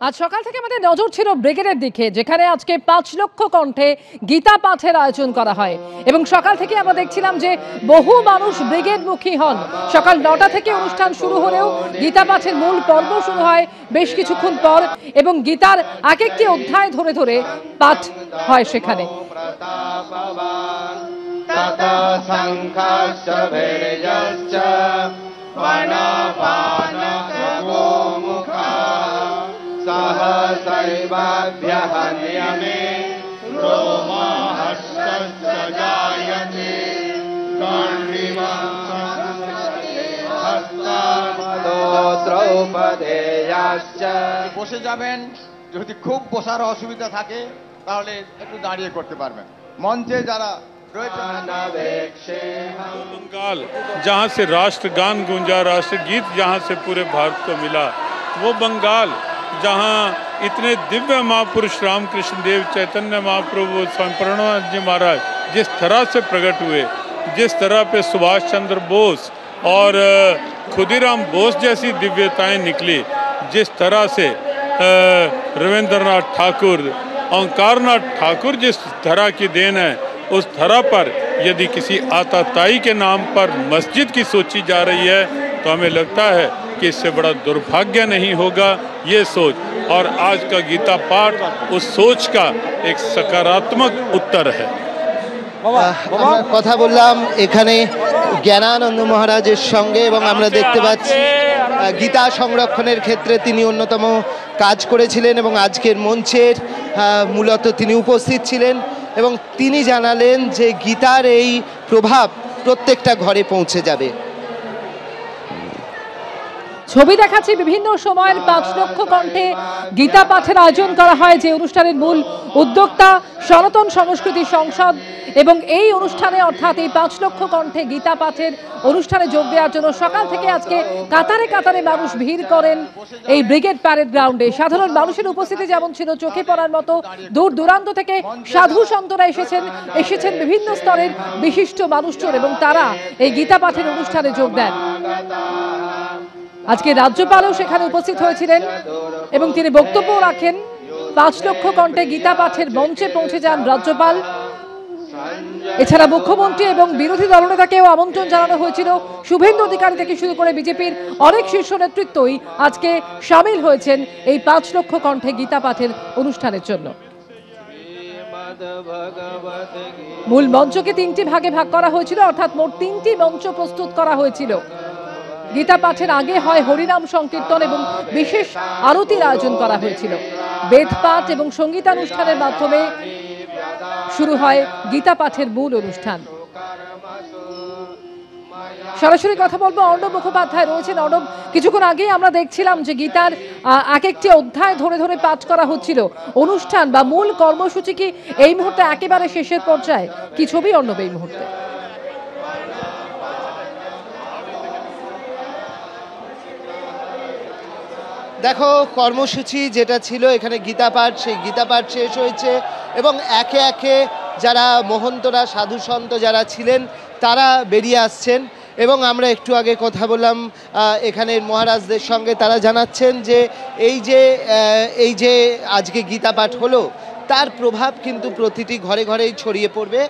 আজ সকাল থেকে আমাদের নজর ছিল ব্রিগেডের দিকে, যেখানে আজকে 5 লক্ষ কণ্ঠে গীতা পাঠের আয়োজন করা হয় এবং সকাল থেকে আমরা দেখছিলাম যে বহু মানুষ ব্রিগেডমুখী হন। সকাল 9টা থেকে অনুষ্ঠান শুরু হলেও গীতা পাঠের মূল পর্ব শুরু হয় বেশ কিছুক্ষণ পর এবং গীতার এক একটি অধ্যায় ধরে ধরে পাঠ হয় সেখানে। বসে যাবেন, যদি খুব বসার অসুবিধা থাকে তাহলে একটু দাঁড়িয়ে করতে পারবেন। মঞ্চে যারা बंगाल जहाँ से राष्ट्रगान गूंजा, राष्ट्रगीत जहाँ से पूरे भारत को मिला, वो बंगाल जहाँ इतने दिव्य महापुरुष रामकृष्ण देव, चैतन्य महाप्रभु, स्वामी प्रणवानंद जी महाराज जिस तरह से प्रकट हुए, जिस तरह पे सुभाष चंद्र बोस और खुदीराम बोस जैसी दिव्यताएं निकली, जिस तरह से रविंद्रनाथ ठाकुर, ओंकारनाथ ठाकुर जिस तरह की देन है, उस धरा पर यदि किसी आताताई के नाम पर मस्जिद की सोची जा रही है तो हमें लगता है कि इससे बड़ा दुर्भाग्य नहीं होगा ये सोच। और आज का गीता पाठ उस सोच का एक सकारात्मक उत्तर है। কথা বললাম এখানে জ্ঞানানন্দ মহারাজের সঙ্গে এবং আমরা দেখতে পাচ্ছি গীতা সংরক্ষণের ক্ষেত্রে তিনি অন্যতম কাজ করেছিলেন এবং আজকের মঞ্চের মূলত তিনি উপস্থিত ছিলেন এবং তিনি জানালেন যে গীতার এই প্রভাব প্রত্যেকটা ঘরে পৌঁছে যাবে। ছবি দেখাচ্ছি বিভিন্ন সময়ের 5 লক্ষ কণ্ঠে গীতা পাঠের আয়োজন করা হয়, যে অনুষ্ঠানের মূল উদ্যোক্তা সনাতন সংস্কৃতি সংসদ এবং এই অনুষ্ঠানে অর্থাৎ এই 5 লক্ষ কণ্ঠে গীতা পাঠের অনুষ্ঠানে যোগ দেওয়ার জন্য সকাল থেকে আজকে কাতারে কাতারে মানুষ ভিড় করেন এই ব্রিগেড প্যারেড গ্রাউন্ডে। সাধারণ মানুষের উপস্থিতি যেমন ছিল চোখে পড়ার মতো, দূর দূরান্ত থেকে সাধু সন্তরা এসেছেন বিভিন্ন স্তরের বিশিষ্ট মানুষজন এবং তারা এই গীতা পাঠের অনুষ্ঠানে যোগ দেন। আজকে রাজ্যপালও সেখানে উপস্থিত হয়েছিলেন এবং তিনি বক্তব্য রাখেন। 5 লক্ষ কণ্ঠে গীতা পাঠের মঞ্চে পৌঁছে যান রাজ্যপাল। এছাড়া মুখ্যমন্ত্রী এবং বিরোধী দলনেতাকেও আমন্ত্রণ জানানো হয়েছিল। শুভেন্দু অধিকারী থেকে শুরু করে বিজেপির অনেক শীর্ষ নেতৃত্বই আজকে সামিল হয়েছেন এই 5 লক্ষ কণ্ঠে গীতা পাঠের অনুষ্ঠানের জন্য। মূল মঞ্চকে 3টি ভাগে ভাগ করা হয়েছিল, অর্থাৎ মোট 3টি মঞ্চ প্রস্তুত করা হয়েছিল। গীতা পাঠের আগে হয় হরিনাম সংকীর্তন এবং বিশেষ আরতির আয়োজন করা হয়েছিল। বেদ পাঠ এবং সঙ্গীতানুষ্ঠানের মাধ্যমে শুরু হয় গীতা পাঠের মূল অনুষ্ঠান। সরাসরি কথা বলবো, অর্ণব মুখোপাধ্যায় রয়েছেন। অর্ণব, কিছুক্ষণ আগেই আমরা দেখছিলাম যে গীতার এক একটি অধ্যায় ধরে ধরে পাঠ করা হচ্ছিল। অনুষ্ঠান বা মূল কর্মসূচি কি এই মুহূর্তে একেবারে শেষের পর্যায়ে? কি ছবি অর্ণব এই মুহূর্তে? দেখো, কর্মসূচি যেটা ছিল এখানে গীতা পাঠ, সেই গীতা পাঠ শেষ হয়েছে এবং একে একে যারা মহন্তরা, সাধু সন্ত যারা ছিলেন তারা বেরিয়ে আসছেন এবং আমরা একটু আগে কথা বললাম এখানের মহারাজদের সঙ্গে। তারা জানাচ্ছেন যে এই যে আজকে গীতা পাঠ হলো তার প্রভাব কিন্তু প্রতিটি ঘরে ঘরেই ছড়িয়ে পড়বে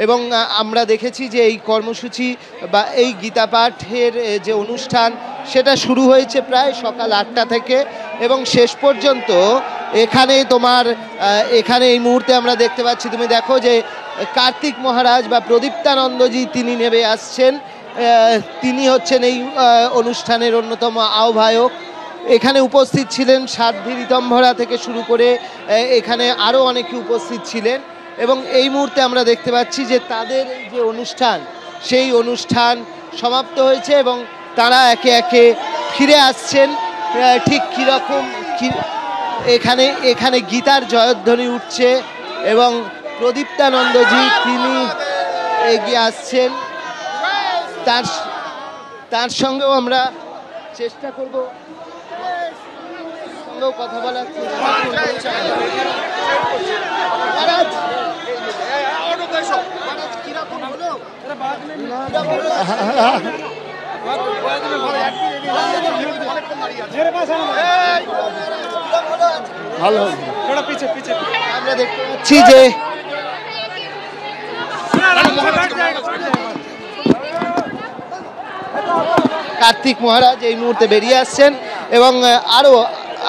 এবং আমরা দেখেছি যে এই কর্মসূচি বা এই গীতা পাঠের যে অনুষ্ঠান সেটা শুরু হয়েছে প্রায় সকাল 8টা থেকে এবং শেষ পর্যন্ত এখানে এই মুহূর্তে আমরা দেখতে পাচ্ছি, তুমি দেখো যে কার্তিক মহারাজ বা প্রদীপ্তানন্দজি তিনি নেমে আসছেন। তিনি হচ্ছেন এই অনুষ্ঠানের অন্যতম আহ্বায়ক। এখানে উপস্থিত ছিলেন সাধ্বী ঋতম্ভরা থেকে শুরু করে এখানে আরও অনেকে উপস্থিত ছিলেন এবং এই মুহূর্তে আমরা দেখতে পাচ্ছি যে তাদের যে অনুষ্ঠান সেই অনুষ্ঠান সমাপ্ত হয়েছে এবং তারা একে একে ফিরে আসছেন। ঠিক কীরকম এখানে গীতার জয়ধ্বনি উঠছে এবং প্রদীপ্তানন্দজি তিনি এগিয়ে আসছেন। তার সঙ্গেও আমরা চেষ্টা করব কথা বলার। ভালো আমরা দেখতে পাচ্ছি যে কার্তিক মহারাজ এই মুহূর্তে বেরিয়ে আসছেন এবং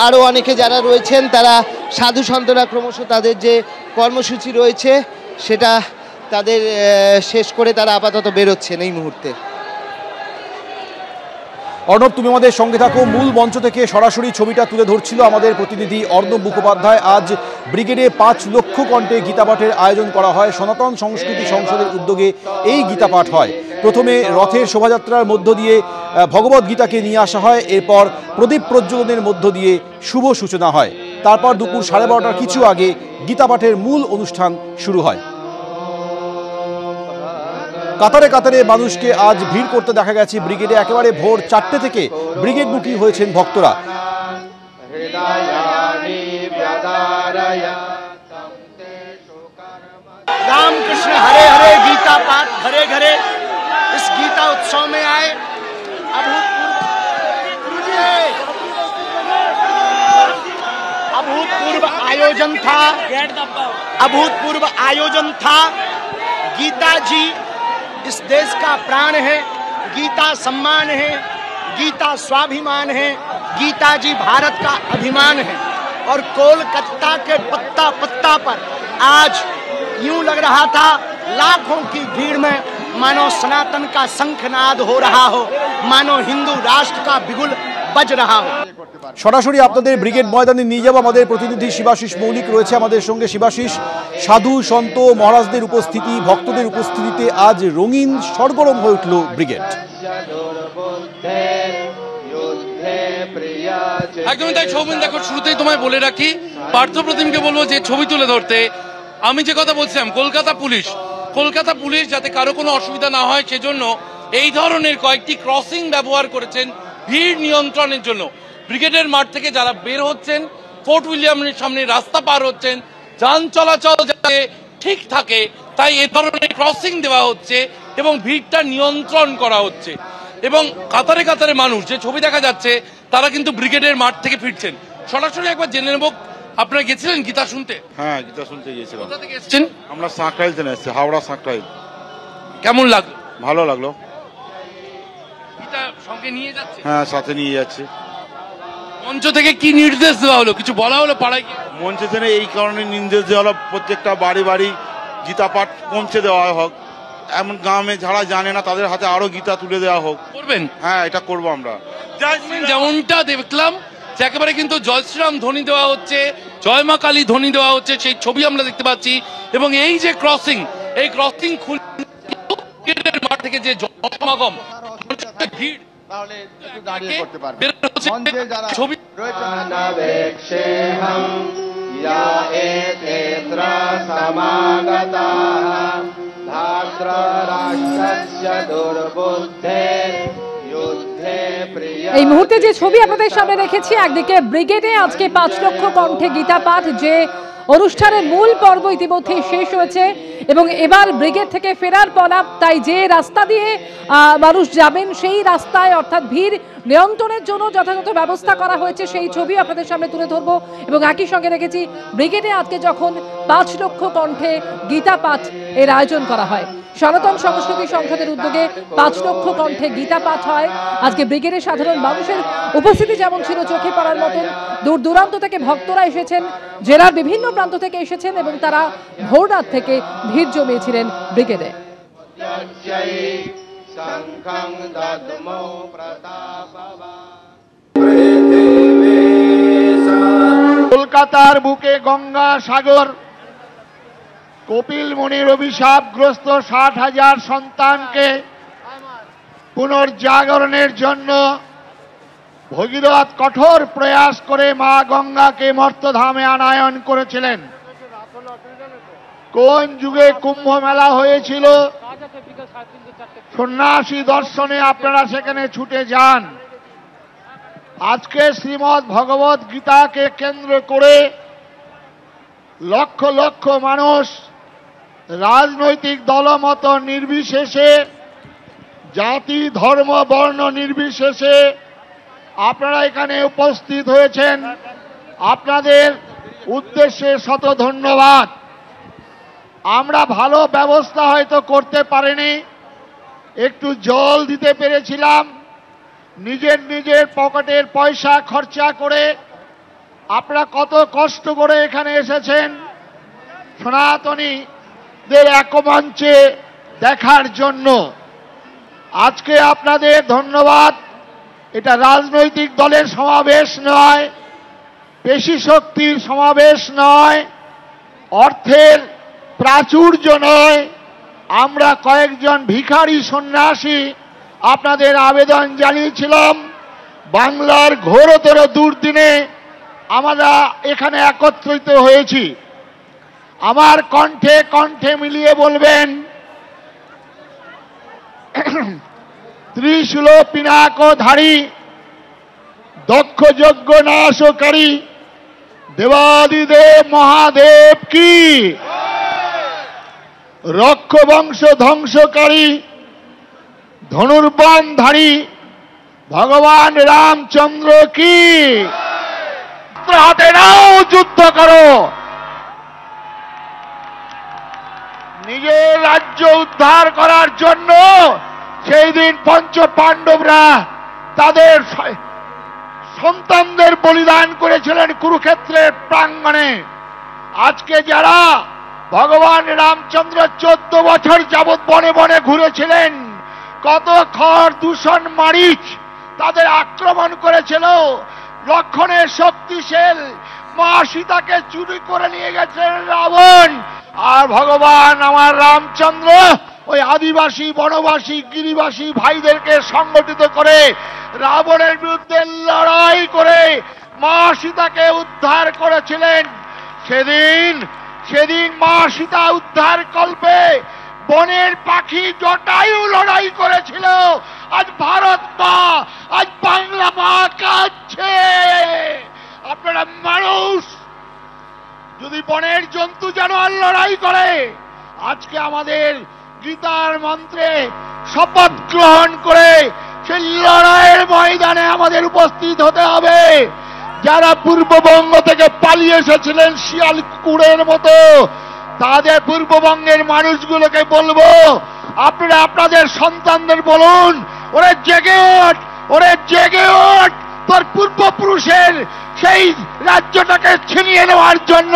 আরো অনেকে যারা রয়েছেন তারা সাধু সন্তরা ক্রমশ তাদের যে কর্মসূচি রয়েছে সেটা তাদের শেষ করে তারা আপাতত বেরোচ্ছেন এই মুহূর্তে। অর্ণব, তুমি আমাদের সঙ্গে থাকো। মূল মঞ্চ থেকে সরাসরি ছবিটা তুলে ধরছিল আমাদের প্রতিনিধি অর্ণব মুখোপাধ্যায়। আজ ব্রিগেডে 5 লক্ষ কণ্ঠে গীতাপাঠের আয়োজন করা হয়। সনাতন সংস্কৃতি সংসদের উদ্যোগে এই গীতাপাঠ হয়। প্রথমে রথের শোভাযাত্রার মধ্য দিয়ে ভগবদ গীতাকে নিয়ে আসা হয়, এরপর প্রদীপ প্রজ্বলনের মধ্য দিয়ে শুভ সূচনা হয়। তারপর দুপুর 12:30টার কিছু আগে গীতাপাঠের মূল অনুষ্ঠান শুরু হয়। কাতারে কাতারে মানুষকে আজ ভিড় করতে দেখা গেছে ব্রিগেডে। একেবারে ভোর 4টে থেকে ব্রিগেডমুখী হয়েছেন ভক্তরা। रामकृष्ण हरे हरे गीता पाठ घरे घरे इस गीता उत्सव में आए। अभूतपूर्व आयोजन था। गीता जी इस देश का प्राण है, गीता सम्मान है, गीता स्वाभिमान है, गीता जी भारत का अभिमान है। और कोलकाता के पत्ता पत्ता पर आज यूं लग रहा था लाखों की भीड़ में मानो सनातन का शंखनाद हो रहा हो, मानो हिंदू राष्ट्र का बिगुल बज रहा हो। সরাসরি আপনাদের ব্রিগেড ময়দানে নিয়ে যাব। আমাদের প্রতিনিধি শিবাশিস মৌলিক রয়েছে আমাদের সঙ্গে। শিবাশিস, সাধু সন্ত মহারাজদের উপস্থিতি, ভক্তদের উপস্থিতিতে আজ রঙিন সরগরম হয়ে উঠল ব্রিগেড। একদমই তাই সৌমেন। দেখো, শুরুতেই তোমায় বলে রাখি, পার্থপ্রতিমকে বলবো যে ছবি তুলে ধরতে। আমি যে কথা বলছিলাম, কলকাতা পুলিশ যাতে কারো কোনো অসুবিধা না হয় সেজন্য এই ধরনের কয়েকটি ক্রসিং ব্যবহার করেছেন ভিড় নিয়ন্ত্রণের জন্য। ব্রিগেডের মাঠ থেকে যারা বের হচ্ছেন, ফোর্ট উইলিয়ামের সামনে রাস্তা পার হচ্ছেন, যান চলাচল যাতে ঠিক থাকে তাই এ ধরনের ক্রসিং দেওয়া হচ্ছে এবং ভিড়টা নিয়ন্ত্রণ করা হচ্ছে। এবং কাতারে কাতারে মানুষ, যে ছবি দেখা যাচ্ছে, তারা কিন্তু ব্রিগেডের মাঠ থেকে ফিরছেন। সরাসরি একবার জেনে নেব, আপনারা গেছিলেন গীতা শুনতে? হ্যাঁ, গীতা শুনতে গিয়েছিলাম। কোথা থেকে এসেছেন? আমরা সাঁকরাইল থেকে এসেছি, হাওড়া সাঁকরাইল। কেমন লাগলো? ভালো লাগলো। গীতা সঙ্গে নিয়ে যাচ্ছে? হ্যাঁ, সাথে নিয়ে যাচ্ছি। মঞ্চ থেকে কি নির্দেশ দেওয়া হলো, কিছু বলা হলো পাড়ায়? মঞ্চ থেকে এই কারণে নির্দেশ দেওয়া হলো প্রত্যেকটা বাড়ি বাড়ি গীতা পাঠ পৌঁছে দেওয়া হোক। এমন গ্রামে যারা জানে না তাদের হাতে আরো গীতা তুলে দেওয়া হোক। করবেন? হ্যাঁ, এটা করবো আমরা। যেমনটা দেখলাম যে একেবারে কিন্তু জয় শ্রীরাম ধ্বনি দেওয়া হচ্ছে, জয় মা কালী ধ্বনি দেওয়া হচ্ছে, সেই ছবি আমরা দেখতে পাচ্ছি। এবং এই যে ক্রসিং, এই ক্রসিং খুলে মাঠ থেকে যে জনসমাগম, ভিড়, তাহলে একটু দাঁড়িয়ে করতে পারবেন। মঞ্চে যারা ছবি এই মুহূর্তে যে ছবি আপনাদের সামনে রেখেছি, একদিকে ব্রিগেডে আজকে 5 লক্ষ কণ্ঠে গীতা পাঠ, যে অনুষ্ঠানের মূল পর্ব ইতিমধ্যে শেষ হয়েছে এবং এবার ব্রিগেড থেকে ফেরার পালা। তাই যে রাস্তা দিয়ে মানুষ যাবেন সেই রাস্তায় অর্থাৎ ভিড় নিয়ন্ত্রণের জন্য যথাযথ ব্যবস্থা করা হয়েছে, সেই ছবি আপনাদের সামনে তুলে ধরবো। এবং একই সঙ্গে রেখেছি ব্রিগেডে আজকে যখন 5 লক্ষ কণ্ঠে গীতা পাঠ এর আয়োজন করা হয়, সনাতন সংস্কৃতি সংসদের উদ্যোগে 5 লক্ষ কণ্ঠে গীতা পাঠ হয়। আজকে ব্রিগেডে সাধারণ মানুষের উপস্থিতি যেমন ছিল চোখে পড়ার মতন, দূর দূরান্ত থেকে ভক্তরা এসেছেন, জেলার বিভিন্ন প্রান্ত থেকে এসেছেন এবং তারা ভোররাত থেকে ভিড় জমিয়েছিলেন ব্রিগেডে। কলকাতার বুকে গঙ্গা সাগর, কপিল মুনির অভিশাপগ্রস্ত 60,000 সন্তানকে পুনর্জাগরণের জন্য ভগীরথ কঠোর প্রয়াস করে মা গঙ্গাকে মর্তধামে আনায়ন করেছিলেন। কোন যুগে কুম্ভ মেলা হয়েছিল, সন্ন্যাসী দর্শনে আপনারা সেখানে ছুটে যান। আজকে শ্রীমদ্ ভগবত গীতাকে কেন্দ্র করে লক্ষ লক্ষ মানুষ রাজনৈতিক দলমত নির্বিশেষে, জাতি ধর্ম বর্ণ নির্বিশেষে আপনারা এখানে উপস্থিত হয়েছেন। আপনাদের উদ্দেশ্যে শত ধন্যবাদ। আমরা ভালো ব্যবস্থা হয়তো করতে পারিনি, একটু জল দিতে পেরেছিলাম, নিজের পকেটের পয়সা খরচা করে। আপনারা কত কষ্ট করে এখানে এসেছেন সনাতনীদের একমঞ্চে দেখার জন্য। আজকে আপনাদের ধন্যবাদ। এটা রাজনৈতিক দলের সমাবেশ নয়, পেশি শক্তির সমাবেশ নয়, অর্থের প্রাচুর্য নয়। আমরা কয়েকজন ভিখারি সন্ন্যাসী আপনাদের আবেদন জানিয়েছিলাম। বাংলার ঘোরতর দুর্দিনে আমরা এখানে একত্রিত হয়েছি। আমার কণ্ঠে কণ্ঠে মিলিয়ে বলবেন, ত্রিশূল পিনাকধারী দক্ষ যজ্ঞ নাশকারী দেবাদিদেব মহাদেব কি, রক্ষ বংশ ধ্বংসকারী ধনুর্বাণধারী ভগবান রামচন্দ্র কি। হাতে নাও, যুদ্ধ করো। নিজের রাজ্য উদ্ধার করার জন্য সেই দিন পঞ্চ পাণ্ডবরা তাদের সন্তানদের বলিদান করেছিলেন কুরুক্ষেত্রের প্রাঙ্গণে। আজকে যারা ভগবান রামচন্দ্র 14 বছর যাবৎ বনে বনে ঘুরেছিলেন, কত খড় দূষণ মারিচ তাদের আক্রমণ করেছিল। লক্ষণের শক্তিশাল মা সীতাকে চুরি করে নিয়ে গেছেন রাবণ। আর ভগবান আমার রামচন্দ্র ওই আদিবাসী বনবাসী গিরিবাসী ভাইদেরকে সংগঠিত করে রাবণের বিরুদ্ধে লড়াই করে মা সীতাকে উদ্ধার করেছিলেন। সেদিন মা সীতা উদ্ধার কল্পে বনের পাখি জটায়ু লড়াই করেছিল। আজ ভারত মা, আজ বাংলা মা কাঁদছে। আপনারা মানুষ যদি বনের জন্তু জানোয়ার লড়াই করে, আজকে আমাদের গীতার মন্ত্রে শপথ গ্রহণ করে সেই লড়াইয়ের ময়দানে আমাদের উপস্থিত হতে হবে। যারা পূর্ববঙ্গ থেকে পালিয়ে এসেছিলেন শিয়াল কুকুরের মতো, তাদের পূর্ববঙ্গের মানুষগুলোকে বলবো, আপনারা আপনাদের সন্তানদের বলুন, ওরে জেগে ওঠ, ওরে জেগে ওঠ। তোর পূর্বপুরুষের সেই রাজ্যটাকে ছিনিয়ে নেওয়ার জন্য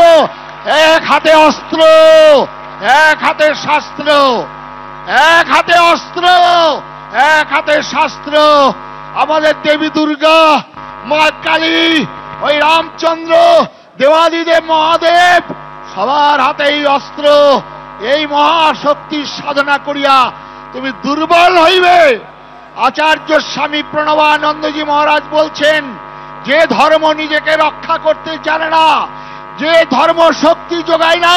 এক হাতে অস্ত্র, এক হাতে শাস্ত্র, এক হাতে অস্ত্র, এক হাতে শাস্ত্র। আমাদের দেবী দুর্গা, মা কালী, ওই রামচন্দ্র, দেবাদিদেব মহাদেব সবার হাতে এই অস্ত্র। এই মহাশক্তির সাধনা করিয়া তুমি দুর্বল হইবে। আচার্য স্বামী প্রণবানন্দজি মহারাজ বলছেন, যে ধর্ম নিজেকে রক্ষা করতে জানে না, যে ধর্ম শক্তি যোগায় না,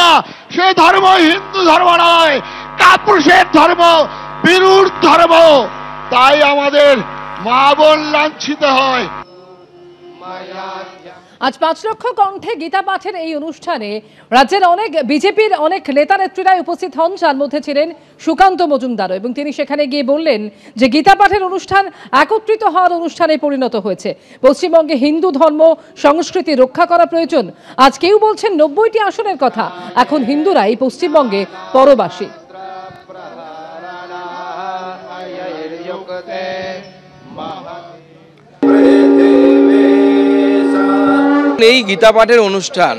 সে ধর্ম হিন্দু ধর্ম নয়, কাপুরুষের ধর্ম, বিরূঢ় ধর্ম। তাই আমাদের মা বোন লাঞ্ছিত হয়। আজ 5 লক্ষ কণ্ঠে গীতা পাঠের এই অনুষ্ঠানে রাজ্যের বিজেপির অনেক নেতা নেত্রীরাই উপস্থিত হন, যার মধ্যে ছিলেন সুকান্ত মজুমদার। এবং তিনি সেখানে গিয়ে বললেন যে গীতা পাঠের অনুষ্ঠান একত্রিত হওয়ার অনুষ্ঠানে পরিণত হয়েছে। পশ্চিমবঙ্গে হিন্দু ধর্ম সংস্কৃতি রক্ষা করা প্রয়োজন। আজ কেউ বলছেন 90টি আসনের কথা, এখন হিন্দুরাই পশ্চিমবঙ্গে পরবাসী। এই গীতা পাঠের অনুষ্ঠান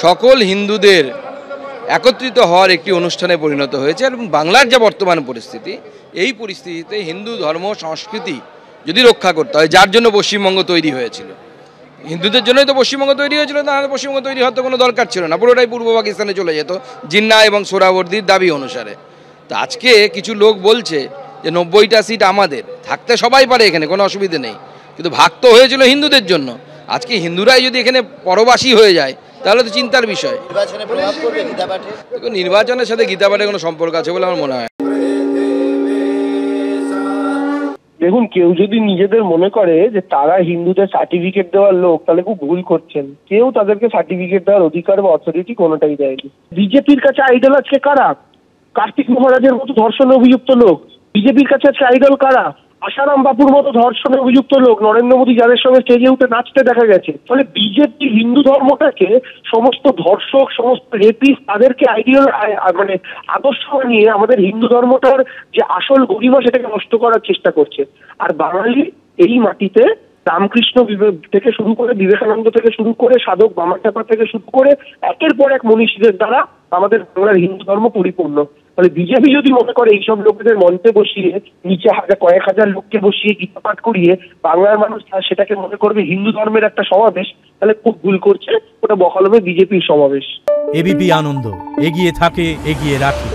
সকল হিন্দুদের একত্রিত হওয়ার একটি অনুষ্ঠানে পরিণত হয়েছে। এবং বাংলার যা বর্তমান পরিস্থিতি, এই পরিস্থিতিতে হিন্দু ধর্ম সংস্কৃতি যদি রক্ষা করতে হয়, যার জন্য পশ্চিমবঙ্গ তৈরি হয়েছিল, হিন্দুদের জন্যই তো পশ্চিমবঙ্গ তৈরি হয়েছিল, তাহলে পশ্চিমবঙ্গ তৈরি হওয়ার তো কোনো দরকার ছিল না, পুরোটাই পূর্ব পাকিস্তানে চলে যেত জিন্নাহ এবং সোহরাওয়ার্দীর দাবি অনুসারে। তো আজকে কিছু লোক বলছে যে 90টা সিট আমাদের, থাকতে সবাই পারে, এখানে কোনো অসুবিধে নেই, কিন্তু ভাগ তো হয়েছিল হিন্দুদের জন্য। আজকে হিন্দুরাই যদি এখানে পরবাসী হয়ে যায়, তাহলে তো চিন্তার বিষয়। নির্বাচনের সাথে গীতা পাঠের কোনো সম্পর্ক আছে বলে আমার মনে হয়। দেখুন, কেউ যদি নিজেদের মনে করে যে তারা হিন্দুদের সার্টিফিকেট দেওয়ার লোক, তাহলে খুব ভুল করছেন। কেউ তাদেরকে সার্টিফিকেট দেওয়ার অধিকার বা অথরিটি কোনোটাই দেয়নি। বিজেপির কাছে আইডল আজকে কারা? কার্তিক মহারাজের মতো ধর্ষণে অভিযুক্ত লোক। বিজেপির কাছে আজকে আইডল কারা? আশারাম বাপুর মতো ধর্ষণে অভিযুক্ত লোক নরেন্দ্র মোদী যাদের সঙ্গে স্টেজে উঠে নাচতে দেখা গেছে। ফলে বিজেপি হিন্দু ধর্মটাকে সমস্ত ধর্ষক, সমস্ত রেপিস্ট তাদেরকে মানে আদর্শ নিয়ে আমাদের হিন্দু ধর্মটার যে আসল গরিমা সেটাকে নষ্ট করার চেষ্টা করছে। আর বাঙালি এই মাটিতে রামকৃষ্ণ থেকে শুরু করে, বিবেকানন্দ থেকে শুরু করে, সাধক বামাখ্যাপা থেকে শুরু করে একের পর এক মনীষীদের দ্বারা আমাদের বাংলার হিন্দু ধর্ম পরিপূর্ণ। ফলে বিজেপি যদি মনে করে এইসব লোকেদের মঞ্চে বসিয়ে নিচে কয়েক হাজার লোককে বসিয়ে গীতা পাঠ করিয়ে বাংলার মানুষ সেটাকে মনে করবে হিন্দু ধর্মের একটা সমাবেশ, তাহলে খুব ভুল করছে। ওটা বকলমে বিজেপির সমাবেশ। এবিপি আনন্দ, এগিয়ে থাকে, এগিয়ে রাখে।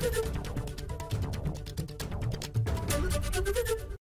Thank you.